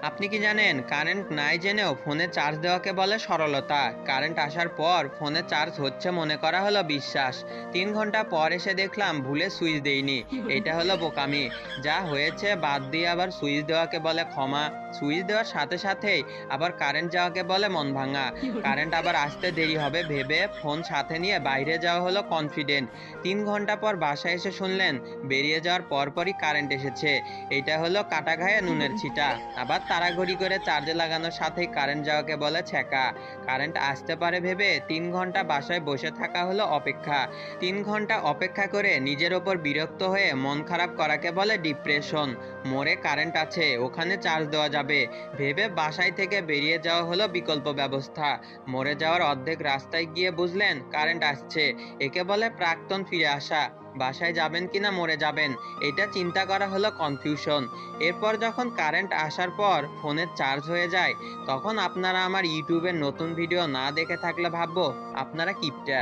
আপনি কি জানেন কারেন্ট নাই জেনেও ফোনে চার্জ দেওয়াকে বলে সরলতা। কারেন্ট আসার পর ফোনে চার্জ হচ্ছে মনে করা হলো বিশ্বাস। 3 ঘন্টা পর এসে দেখলাম ভুলে সুইচ দেইনি। এটা হলো বোকামি। যা হয়েছে বাদ দিয়ে আবার সুইচ দেওয়াকে বলে ক্ষমা। সুইচ দেওয়ার সাথে সাথেই আবার কারেন্ট যাওয়াকে বলে মন ভাঙা। কারেন্ট আবার আসতে দেরি হবে ভেবে ফোন সাথে নিয়ে বাইরে যাওয়া হলো কনফিডেন্ট। 3 ঘন্টা পর বাসায় এসে শুনলেন বেরিয়ে যাওয়ার পরপরই কারেন্ট এসেছে। এটা হলো কাটা ঘায়ে নুনের ছিটা। আবার তাড়াঘড়ি করে চার্জে লাগানোর সাথেই কারেন্ট যাওয়াকে বলে ছ্যাঁকা। কারেন্ট আসতে পারে ভেবে 3 ঘন্টা বাসায় বসে থাকা হলো অপেক্ষা। 3 ঘন্টা অপেক্ষা করে নিজের ওপর বিরক্ত হয়ে মন খারাপ করাকে বলে ডিপ্রেশন। মোড়ে কারেন্ট আছে, ওখানে চার্জ দেওয়া যাবে ভেবে বাসায় থেকে বেরিয়ে যাওয়া হলো বিকল্প ব্যবস্থা। মোড়ে যাওয়ার অর্ধেক রাস্তায় গিয়ে বুঝলেন কারেন্ট আসছে। একে বলে প্রাক্তন ফিরে আসা। বাসায় যাবেন কিনা মরে যাবেন, এটা চিন্তা করা হলো কনফিউশন। এরপর যখন কারেন্ট আসার পর ফোনের চার্জ হয়ে যায়, তখন আপনারা আমার ইউটিউবের নতুন ভিডিও না দেখে থাকলে ভাববো আপনারা কিপটা।